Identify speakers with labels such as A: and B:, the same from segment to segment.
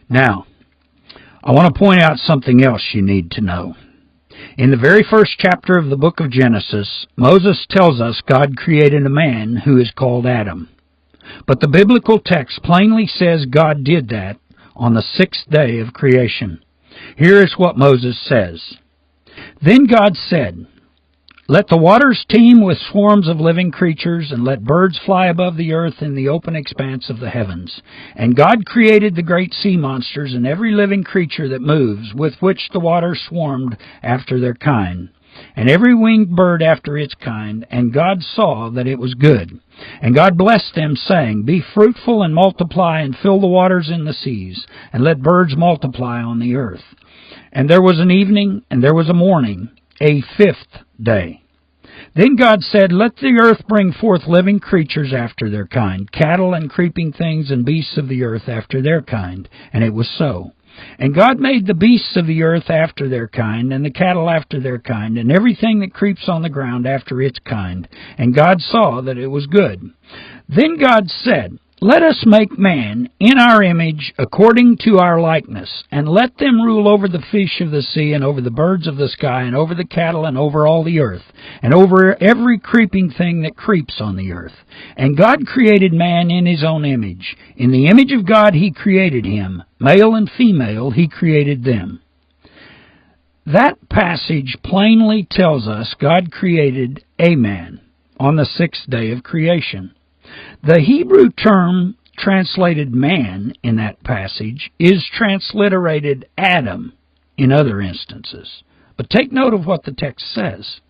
A: Now, I want to point out something else you need to know. In the very first chapter of the book of Genesis, Moses tells us God created a man who is called Adam. But the biblical text plainly says God did that on the sixth day of creation. Here is what Moses says. Then God said, "Let the waters teem with swarms of living creatures, and let birds fly above the earth in the open expanse of the heavens. And God created the great sea monsters and every living creature that moves, with which the waters swarmed after their kind, and every winged bird after its kind. And God saw that it was good. And God blessed them, saying, Be fruitful and multiply, and fill the waters in the seas, and let birds multiply on the earth. And there was an evening, and there was a morning, a fifth day. Then God said, Let the earth bring forth living creatures after their kind, cattle and creeping things and beasts of the earth after their kind. And it was so. And God made the beasts of the earth after their kind, and the cattle after their kind, and everything that creeps on the ground after its kind. And God saw that it was good. Then God said, Let us make man in our image, according to our likeness, and let them rule over the fish of the sea, and over the birds of the sky, and over the cattle, and over all the earth, and over every creeping thing that creeps on the earth. And God created man in his own image. In the image of God he created him. Male and female he created them." That passage plainly tells us God created a man on the sixth day of creation. The Hebrew term translated man in that passage is transliterated Adam in other instances. But take note of what the text says.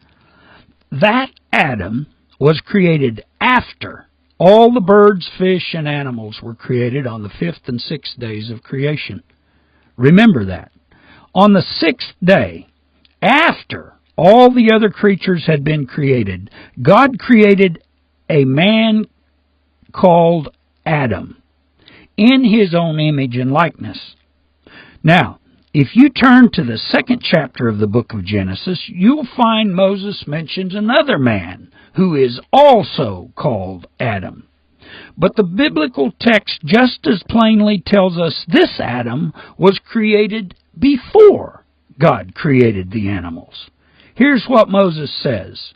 A: That Adam was created after all the birds, fish, and animals were created on the fifth and sixth days of creation. Remember that. On the sixth day, after all the other creatures had been created, God created a man called Adam in his own image and likeness. Now, if you turn to the second chapter of the book of Genesis, you'll find Moses mentions another man who is also called Adam. But the biblical text just as plainly tells us this Adam was created before God created the animals. Here's what Moses says.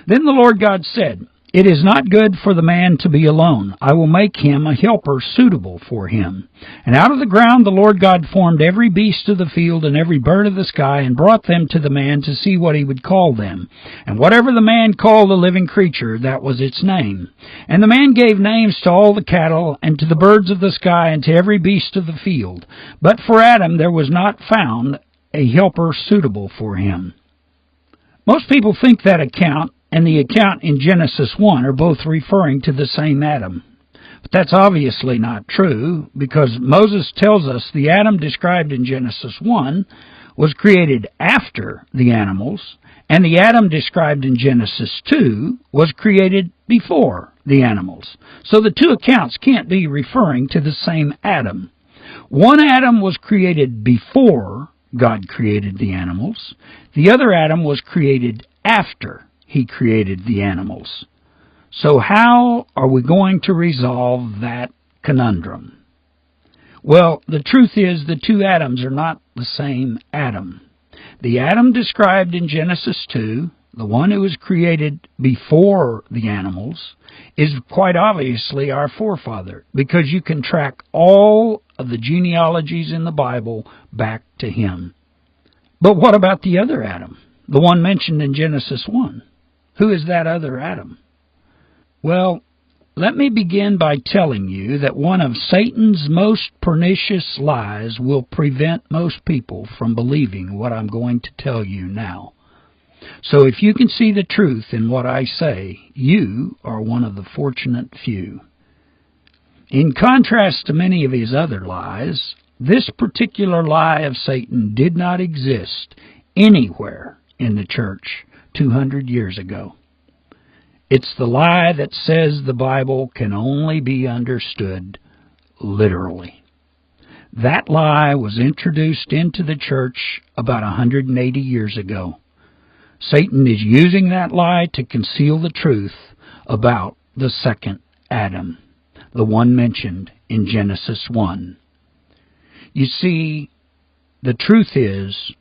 A: Then the Lord God said, It is not good for the man to be alone. I will make him a helper suitable for him. And out of the ground the Lord God formed every beast of the field and every bird of the sky, and brought them to the man to see what he would call them. And whatever the man called the living creature, that was its name. And the man gave names to all the cattle, and to the birds of the sky, and to every beast of the field. But for Adam there was not found a helper suitable for him. Most people think that account and the account in Genesis 1 are both referring to the same Adam. But that's obviously not true, because Moses tells us the Adam described in Genesis 1 was created after the animals, and the Adam described in Genesis 2 was created before the animals. So the two accounts can't be referring to the same Adam. One Adam was created before God created the animals. The other Adam was created after He created the animals. So how are we going to resolve that conundrum? Well, the truth is the two Adams are not the same Adam. The Adam described in Genesis 2, the one who was created before the animals, is quite obviously our forefather, because you can track all of the genealogies in the Bible back to him. But what about the other Adam, the one mentioned in Genesis 1? Who is that other Adam? Well, let me begin by telling you that one of Satan's most pernicious lies will prevent most people from believing what I'm going to tell you now. So if you can see the truth in what I say, you are one of the fortunate few. In contrast to many of his other lies, this particular lie of Satan did not exist anywhere in the church 200 years ago. It's the lie that says the Bible can only be understood literally. That lie was introduced into the church about 180 years ago. Satan is using that lie to conceal the truth about the second Adam, the one mentioned in Genesis 1. You see, the truth is,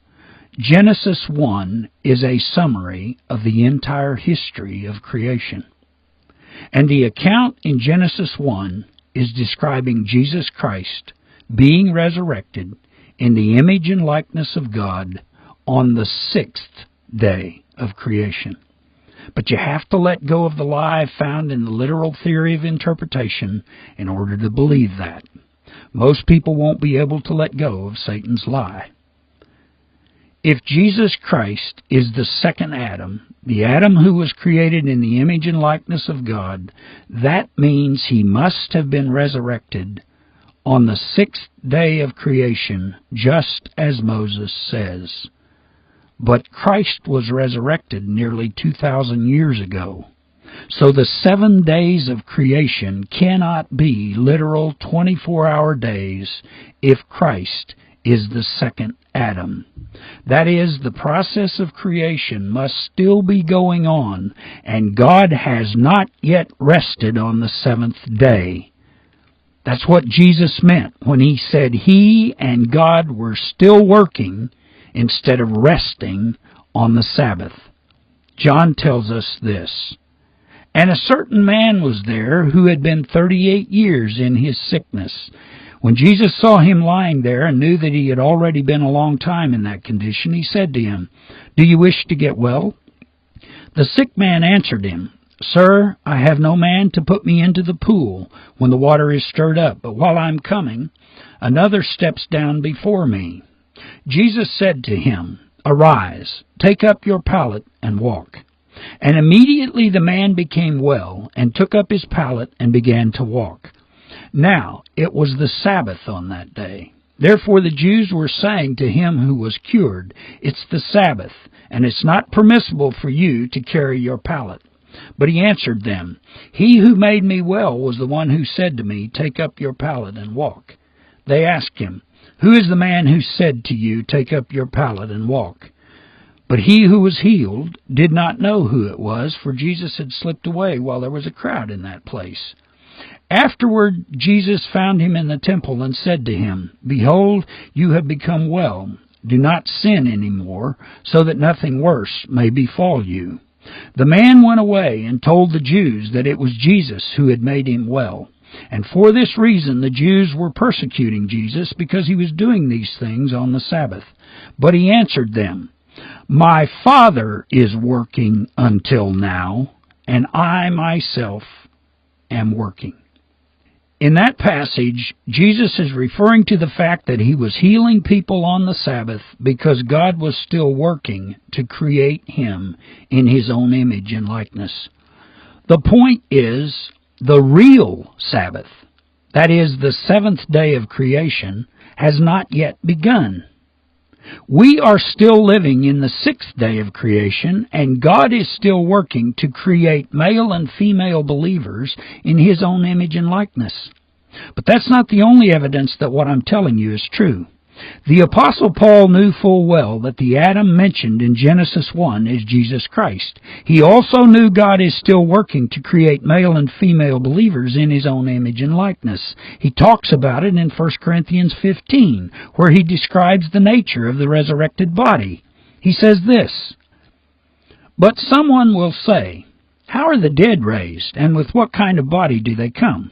A: Genesis 1 is a summary of the entire history of creation. And the account in Genesis 1 is describing Jesus Christ being resurrected in the image and likeness of God on the sixth day of creation. But you have to let go of the lie found in the literal theory of interpretation in order to believe that. Most people won't be able to let go of Satan's lie. If Jesus Christ is the second Adam, the Adam who was created in the image and likeness of God, that means he must have been resurrected on the sixth day of creation, just as Moses says. But Christ was resurrected nearly 2,000 years ago. So the 7 days of creation cannot be literal 24-hour days if Christ is the second Adam. That is, the process of creation must still be going on, and God has not yet rested on the seventh day. That's what Jesus meant when he said he and God were still working instead of resting on the Sabbath. John tells us this. And a certain man was there who had been 38 years in his sickness. When Jesus saw him lying there and knew that he had already been a long time in that condition, he said to him, "Do you wish to get well?" The sick man answered him, "Sir, I have no man to put me into the pool when the water is stirred up, but while I am coming, another steps down before me." Jesus said to him, "Arise, take up your pallet and walk." And immediately the man became well, and took up his pallet and began to walk. Now it was the Sabbath on that day. Therefore the Jews were saying to him who was cured, "It's the Sabbath, and it's not permissible for you to carry your pallet." But he answered them, "He who made me well was the one who said to me, 'Take up your pallet and walk.'" They asked him, "Who is the man who said to you, 'Take up your pallet and walk'?" But he who was healed did not know who it was, for Jesus had slipped away while there was a crowd in that place. Afterward Jesus found him in the temple and said to him, "Behold, you have become well. Do not sin any more, so that nothing worse may befall you." The man went away and told the Jews that it was Jesus who had made him well. And for this reason the Jews were persecuting Jesus, because he was doing these things on the Sabbath. But he answered them, "My Father is working until now, and I myself am working." In that passage, Jesus is referring to the fact that he was healing people on the Sabbath because God was still working to create him in his own image and likeness. The point is, the real Sabbath, that is, the seventh day of creation, has not yet begun. We are still living in the sixth day of creation, and God is still working to create male and female believers in his own image and likeness. But that's not the only evidence that what I'm telling you is true. The Apostle Paul knew full well that the Adam mentioned in Genesis 1 is Jesus Christ. He also knew God is still working to create male and female believers in his own image and likeness. He talks about it in 1 Corinthians 15, where he describes the nature of the resurrected body. He says this, "But someone will say, 'How are the dead raised, and with what kind of body do they come?'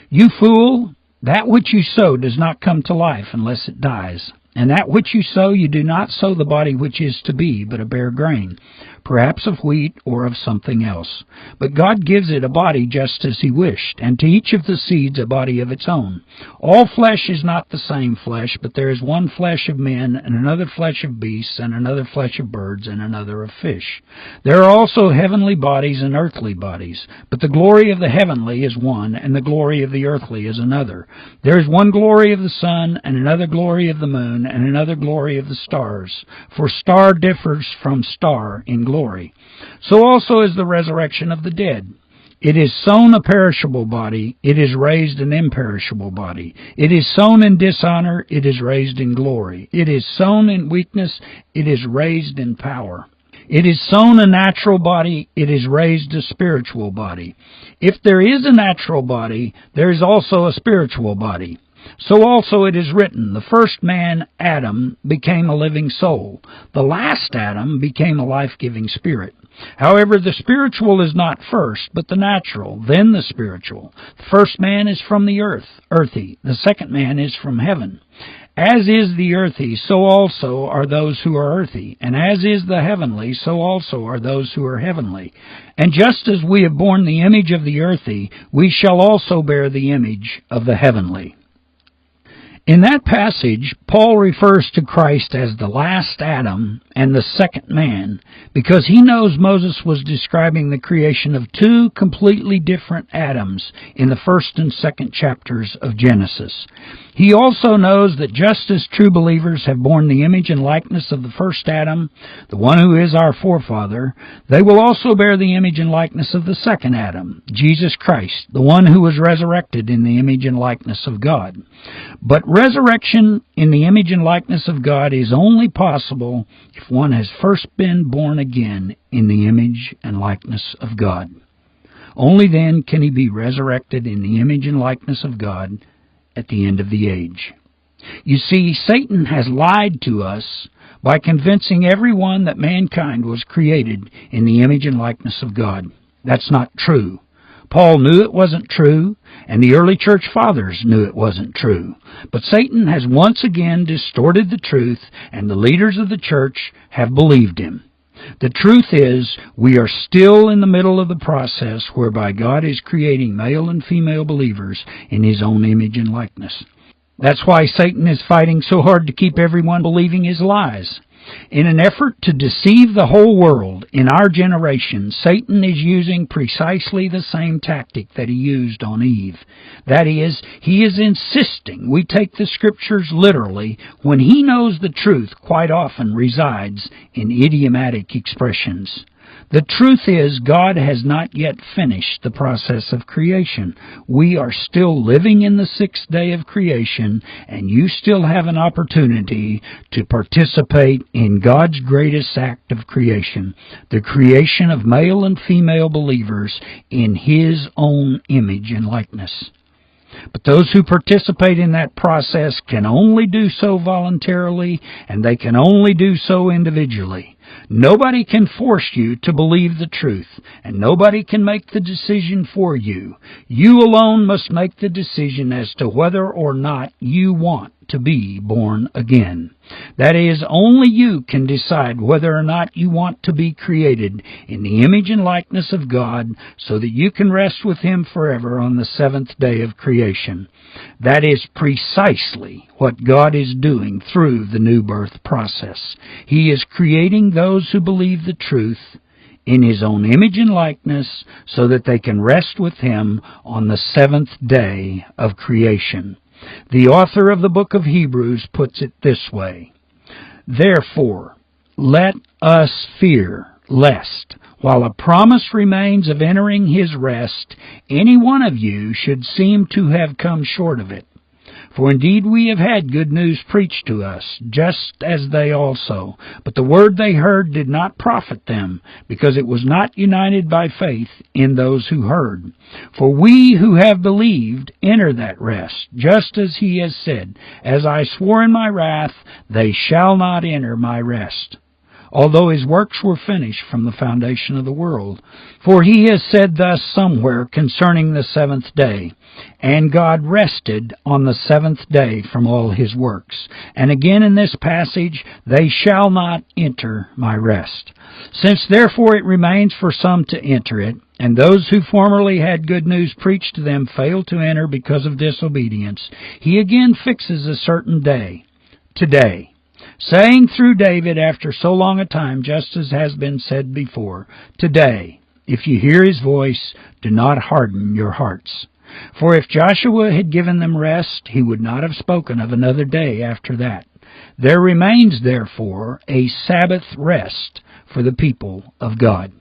A: You fool! That which you sow does not come to life unless it dies. And that which you sow, you do not sow the body which is to be, but a bare grain, perhaps of wheat or of something else. But God gives it a body just as he wished, and to each of the seeds a body of its own. All flesh is not the same flesh, but there is one flesh of men, and another flesh of beasts, and another flesh of birds, and another of fish. There are also heavenly bodies and earthly bodies, but the glory of the heavenly is one, and the glory of the earthly is another. There is one glory of the sun, and another glory of the moon, and another glory of the stars. For star differs from star in glory. So also is the resurrection of the dead. It is sown a perishable body, it is raised an imperishable body. It is sown in dishonor, it is raised in glory. It is sown in weakness, it is raised in power. It is sown a natural body, it is raised a spiritual body. If there is a natural body, there is also a spiritual body. So also it is written, the first man, Adam, became a living soul. The last Adam became a life-giving spirit. However, the spiritual is not first, but the natural, then the spiritual. The first man is from the earth, earthy. The second man is from heaven. As is the earthy, so also are those who are earthy. And as is the heavenly, so also are those who are heavenly. And just as we have borne the image of the earthy, we shall also bear the image of the heavenly. In that passage, Paul refers to Christ as the last Adam and the second man because he knows Moses was describing the creation of two completely different Adams in the first and second chapters of Genesis. He also knows that just as true believers have borne the image and likeness of the first Adam, the one who is our forefather, they will also bear the image and likeness of the second Adam, Jesus Christ, the one who was resurrected in the image and likeness of God. But resurrection in the image and likeness of God is only possible if one has first been born again in the image and likeness of God. Only then can he be resurrected in the image and likeness of God at the end of the age. You see, Satan has lied to us by convincing everyone that mankind was created in the image and likeness of God. That's not true. Paul knew it wasn't true, and the early church fathers knew it wasn't true. But Satan has once again distorted the truth, and the leaders of the church have believed him. The truth is, we are still in the middle of the process whereby God is creating male and female believers in His own image and likeness. That's why Satan is fighting so hard to keep everyone believing his lies. In an effort to deceive the whole world in our generation, Satan is using precisely the same tactic that he used on Eve. That is, he is insisting we take the Scriptures literally when he knows the truth quite often resides in idiomatic expressions. The truth is, God has not yet finished the process of creation. We are still living in the sixth day of creation, and you still have an opportunity to participate in God's greatest act of creation, the creation of male and female believers in His own image and likeness. But those who participate in that process can only do so voluntarily, and they can only do so individually. Nobody can force you to believe the truth, and nobody can make the decision for you. You alone must make the decision as to whether or not you want to be born again. That is, only you can decide whether or not you want to be created in the image and likeness of God so that you can rest with Him forever on the seventh day of creation. That is precisely what God is doing through the new birth process. He is creating those who believe the truth in His own image and likeness so that they can rest with Him on the seventh day of creation. The author of the book of Hebrews puts it this way: Therefore, let us fear, lest, while a promise remains of entering His rest, any one of you should seem to have come short of it. For indeed we have had good news preached to us, just as they also. But the word they heard did not profit them, because it was not united by faith in those who heard. For we who have believed enter that rest, just as He has said, As I swore in my wrath, they shall not enter my rest. Although His works were finished from the foundation of the world. For He has said thus somewhere concerning the seventh day, And God rested on the seventh day from all His works. And again in this passage, They shall not enter my rest. Since therefore it remains for some to enter it, and those who formerly had good news preached to them failed to enter because of disobedience, He again fixes a certain day, today, saying through David after so long a time, just as has been said before, Today, if you hear His voice, do not harden your hearts. For if Joshua had given them rest, he would not have spoken of another day after that. There remains, therefore, a Sabbath rest for the people of God.